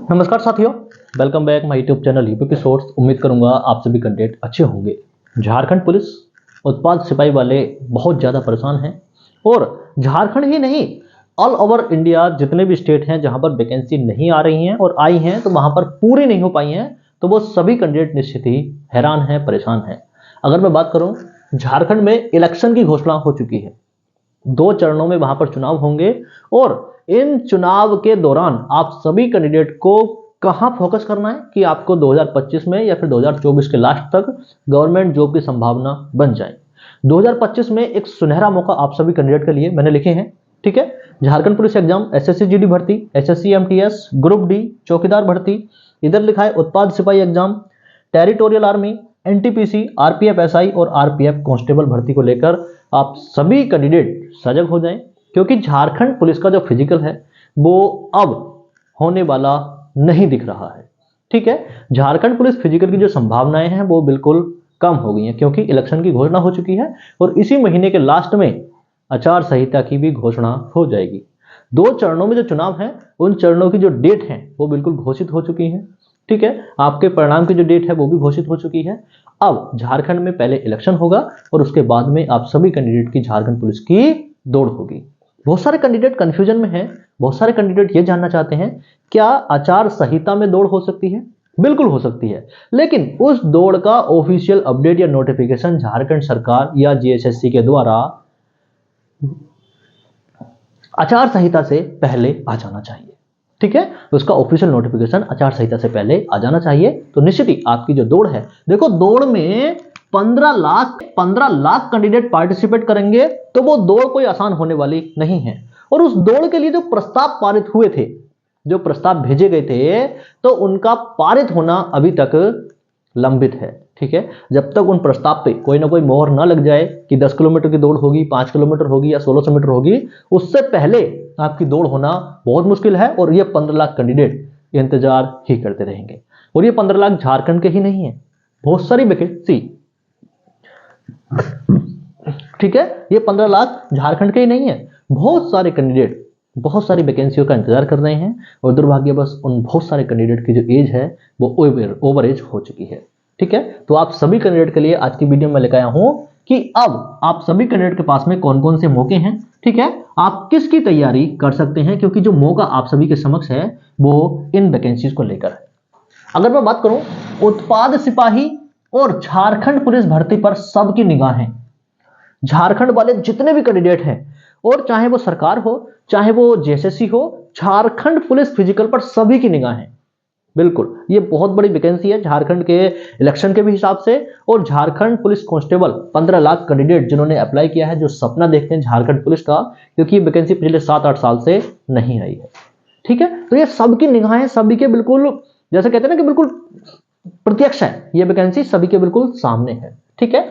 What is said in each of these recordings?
नमस्कार साथियों, welcome back my YouTube channel UP की सोर्स। उम्मीद करूंगा आप सभी कंटेंट अच्छे होंगे। झारखंड पुलिस उत्पाद सिपाही वाले बहुत ज़्यादा परेशान हैं और झारखंड ही नहीं, ऑल ओवर इंडिया जितने भी स्टेट हैं जहां पर वैकेंसी नहीं आ रही हैं और आई हैं तो वहां पर पूरी नहीं हो पाई हैं, तो वो सभी कैंडिडेट निश्चित ही हैरान हैं, परेशान हैं। अगर मैं बात करूँ, झारखंड में इलेक्शन की घोषणा हो चुकी है। 2 चरणों में वहां पर चुनाव होंगे और इन चुनाव के दौरान आप सभी कैंडिडेट को कहां फोकस करना है कि आपको 2025 में या फिर 2024 के लास्ट तक गवर्नमेंट जॉब की संभावना बन जाए। 2025 में एक सुनहरा मौका आप सभी कैंडिडेट के लिए मैंने लिखे हैं। ठीक है, Jharkhand police exam, SSC GD भर्ती, एसएससी एमटीएस, ग्रुप डी, चौकीदार भर्ती, इधर लिखा है उत्पाद सिपाही exam, territorial army, NTPC, RPF SI और आरपीएफ कांस्टेबल भर्ती को लेकर आप सभी कैंडिडेट सजग हो जाएं, क्योंकि झारखंड पुलिस का जो फिजिकल है वो अब होने वाला नहीं दिख रहा है। ठीक है, झारखंड पुलिस फिजिकल की जो संभावनाएं हैं वो बिल्कुल कम हो गई हैं, क्योंकि इलेक्शन की घोषणा हो चुकी है और इसी महीने के लास्ट में आचार संहिता की भी घोषणा हो जाएगी। 2 चरणों में जो चुनाव है उन चरणों की जो डेट है वो बिल्कुल घोषित हो चुकी है। ठीक है, आपके परिणाम की जो डेट है वो भी घोषित हो चुकी है। अब झारखंड में पहले इलेक्शन होगा और उसके बाद में आप सभी कैंडिडेट की झारखंड पुलिस की दौड़ होगी। बहुत सारे कैंडिडेट कंफ्यूजन में हैं, बहुत सारे कैंडिडेट ये जानना चाहते हैं क्या आचार संहिता में दौड़ हो सकती है। बिल्कुल हो सकती है, लेकिन उस दौड़ का ऑफिशियल अपडेट या नोटिफिकेशन झारखंड सरकार या जीएसएससी के द्वारा आचार संहिता से पहले आ जाना चाहिए। ठीक है, तो उसका ऑफिशियल नोटिफिकेशन आचार संहिता से पहले आ जाना चाहिए, तो निश्चित ही आपकी जो दौड़ है, देखो दौड़ में 15 लाख कैंडिडेट पार्टिसिपेट करेंगे, तो वो दौड़ कोई आसान होने वाली नहीं है। और उस दौड़ के लिए जो प्रस्ताव पारित हुए थे, जो प्रस्ताव भेजे गए थे, तो उनका पारित होना अभी तक लंबित है। ठीक है, जब तक उन प्रस्ताव पे कोई ना कोई मोहर ना लग जाए कि 10 किलोमीटर की दौड़ होगी, 5 किलोमीटर होगी या 1600 मीटर होगी, उससे पहले आपकी दौड़ होना बहुत मुश्किल है। और ये 15 लाख कैंडिडेट इंतजार ही करते रहेंगे। और ये 15 लाख झारखंड के ही नहीं है, बहुत सारी वैकेंसी। ठीक है, ये 15 लाख झारखंड के ही नहीं है, बहुत सारे कैंडिडेट बहुत सारी वैकेंसियों का इंतजार कर रहे हैं। और दुर्भाग्यवश उन बहुत सारे कैंडिडेट की जो एज है वो ओवर एज हो चुकी है। ठीक है, तो आप सभी कैंडिडेट के लिए आज की वीडियो में लेकर आया हूं कि अब आप सभी कैंडिडेट के पास में कौन कौन से मौके हैं। ठीक है, आप किसकी तैयारी कर सकते हैं, क्योंकि जो मौका आप सभी के समक्ष है वो इन वैकेंसीज को लेकर है। अगर मैं बात करूं, उत्पाद सिपाही और झारखंड पुलिस भर्ती पर सबकी निगाहें, झारखंड वाले जितने भी कैंडिडेट हैं, और चाहे वो सरकार हो चाहे वो जेएसएससी हो, झारखंड पुलिस फिजिकल पर सभी की निगाहें। बिल्कुल, ये बहुत बड़ी वैकेंसी है झारखंड के इलेक्शन के भी हिसाब से। और Jharkhand police constable 15 lakh candidate जिन्होंने अप्लाई किया है, जो सपना देखते हैं झारखंड पुलिस का, क्योंकि ये वैकेंसी पिछले 7-8 साल से नहीं आई है। ठीक है, तो ये सबकी निगाहें, सभी के बिल्कुल जैसे कहते हैं ना कि बिल्कुल प्रत्यक्ष है, ये वैकेंसी सभी के बिल्कुल सामने है। ठीक है,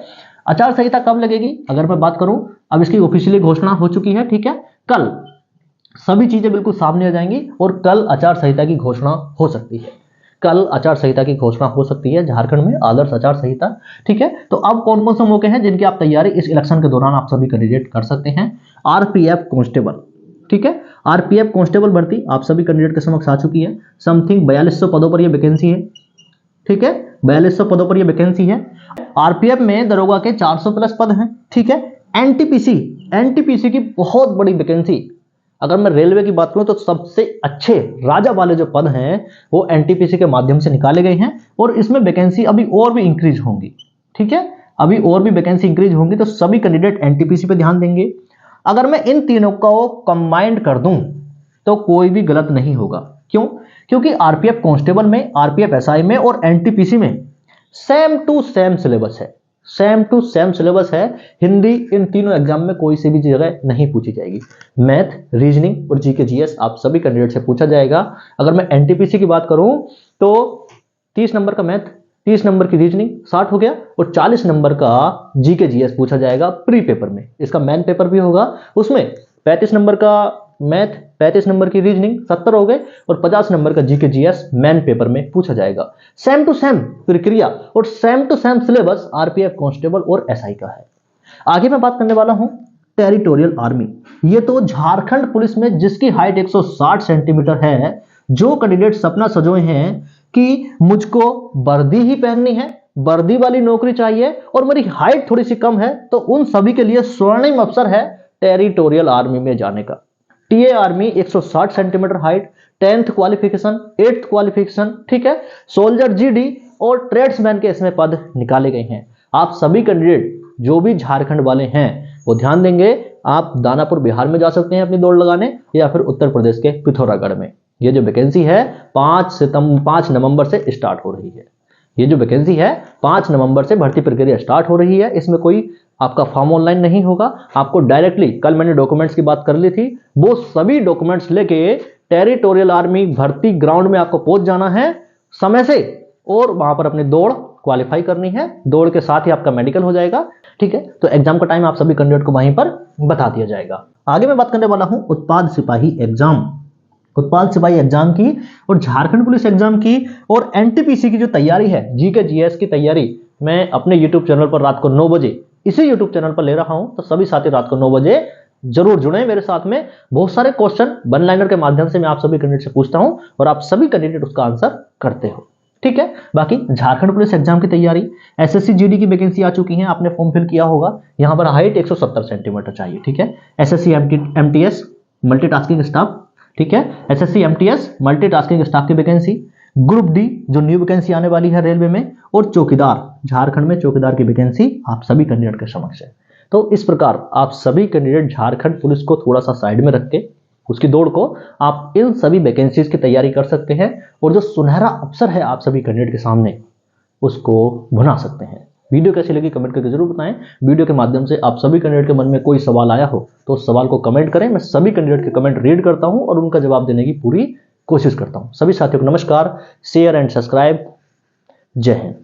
आचार संहिता कब लगेगी अगर मैं बात करूं, अब इसकी ऑफिशियली घोषणा हो चुकी है। ठीक है, कल सभी चीजें बिल्कुल सामने आ जाएंगी और कल आचार संहिता की घोषणा हो सकती है। कल आचार संहिता की घोषणा हो सकती है झारखंड में, आदर्श आचार संहिता। ठीक है, तो अब कौन कौन से मौके हैं जिनकी आप तैयारी इस इलेक्शन के दौरान आप सभी कैंडिडेट कर सकते हैं। आरपीएफ कांस्टेबल, ठीक है, आरपीएफ कांस्टेबल भर्ती आप सभी कैंडिडेट के समक्ष आ चुकी है। समथिंग 4200 पदों पर यह वैकेंसी है। ठीक है, 4200 पदों पर यह वैकेंसी है। आरपीएफ में दरोगा के 400 प्लस पद हैं। ठीक है, एनटीपीसी की बहुत बड़ी वैकेंसी। अगर मैं रेलवे की बात करूं तो सबसे अच्छे राजा वाले जो पद हैं वो एनटीपीसी के माध्यम से निकाले गए हैं और इसमें वैकेंसी अभी और भी इंक्रीज होंगी। ठीक है, अभी और भी वैकेंसी इंक्रीज होंगी, तो सभी कैंडिडेट एनटीपीसी पे ध्यान देंगे। अगर मैं इन तीनों को कंबाइंड कर दूं तो कोई भी गलत नहीं होगा। क्यों? क्योंकि आरपीएफ कांस्टेबल में, आरपीएफ एसआई में और एनटीपीसी में सेम टू सेम सिलेबस है, सेम टू सेम सिलेबस है। हिंदी इन तीनों एग्जाम में कोई से भी जगह नहीं पूछी जाएगी। मैथ, रीजनिंग और जीके जीएस आप सभी कैंडिडेट से पूछा जाएगा। अगर मैं एनटीपीसी की बात करूं तो 30 नंबर का मैथ, 30 नंबर की रीजनिंग 60 हो गया और 40 नंबर का जीके जीएस पूछा जाएगा प्री पेपर में। इसका मेन पेपर भी होगा, उसमें 35 नंबर का मैथ, 35 नंबर की रीजनिंग 70 हो गए और 50 नंबर का जीके जीएस मेन पेपर में पूछा जाएगा। सेम टू सेम प्रक्रिया और same to same syllabus RPF constable और एसआई का है। आगे मैं बात करने वाला हूं टेरिटोरियल आर्मी। ये तो झारखंड पुलिस में जिसकी हाइट 160 सेंटीमीटर है जो कैंडिडेट सपना सजोए हैं कि मुझको वर्दी ही पहननी है, वर्दी वाली नौकरी चाहिए और मेरी हाइट थोड़ी सी कम है, तो उन सभी के लिए स्वर्णिम अवसर है टेरिटोरियल आर्मी में जाने का। TA army 160 centimetre height, 10th qualification, 8th qualification, ठीक है। सोल्जर जीडी और ट्रेड्समैन के इसमें पद निकाले गए हैं। आप सभी कैंडिडेट जो भी झारखंड वाले हैं वो ध्यान देंगे, आप दानापुर बिहार में जा सकते हैं अपनी दौड़ लगाने, या फिर उत्तर प्रदेश के पिथौरागढ़ में। ये जो वैकेंसी है 5 नवंबर से स्टार्ट हो रही है। ये जो वैकेंसी है 5 नवंबर से भर्ती प्रक्रिया स्टार्ट हो रही है। इसमें कोई आपका फॉर्म ऑनलाइन नहीं होगा, आपको डायरेक्टली, कल मैंने डॉक्यूमेंट्स की बात कर ली थी, वो सभी डॉक्यूमेंट्स लेके टेरिटोरियल आर्मी भर्ती ग्राउंड में आपको पहुंच जाना है समय से, और वहां पर अपनी दौड़ क्वालिफाई करनी है। दौड़ के साथ ही आपका मेडिकल हो जाएगा, ठीक है। तो एग्जाम का टाइम आप सभी कैंडिडेट को वहीं पर बता दिया जाएगा। आगे मैं बात करने वाला हूं उत्पाद सिपाही एग्जाम, उत्पाद सिपाही एग्जाम की और झारखंड पुलिस एग्जाम की और एनटीपीसी की जो तैयारी है, जीके जीएस की तैयारी, मैं अपने यूट्यूब चैनल पर रात को 9 बजे इसी यूट्यूब चैनल पर ले रहा हूं। तो सभी साथी रात को 9 बजे जरूर जुड़े मेरे साथ में। बहुत सारे क्वेश्चन वन लाइनर के माध्यम से मैं आप सभी कैंडिडेट से पूछता हूं और आप सभी कैंडिडेट उसका आंसर करते हो, ठीक है। बाकी झारखंड पुलिस एग्जाम की तैयारी, एसएससी जीडी की वैकेंसी आ चुकी है, आपने फॉर्म फिल किया होगा। यहां पर हाइट 170 सेंटीमीटर चाहिए, ठीक है। एसएससी एमटीएस मल्टीटास्किंग स्टाफ, ठीक है। एसएससी एमटीएस मल्टीटास्किंग स्टाफ की वैकेंसी, ग्रुप डी जो न्यू वैकेंसी आने वाली है रेलवे में, और चौकीदार, झारखंड में चौकीदार की वैकेंसी आप सभी कैंडिडेट के समक्ष है। तो इस प्रकार आप सभी कैंडिडेट झारखंड पुलिस को थोड़ा सा साइड में रख के उसकी दौड़ को आप इन सभी वैकेंसीज की तैयारी कर सकते हैं, और जो सुनहरा अवसर है आप सभी कैंडिडेट के सामने उसको बना सकते हैं। वीडियो कैसी लगी कमेंट करके जरूर बताएं। वीडियो के माध्यम से आप सभी कैंडिडेट के मन में कोई सवाल आया हो तो उस सवाल को कमेंट करें। मैं सभी कैंडिडेट के कमेंट रीड करता हूं और उनका जवाब देने की पूरी कोशिश करता हूं। सभी साथियों को नमस्कार, शेयर एंड सब्सक्राइब। जय हिंद।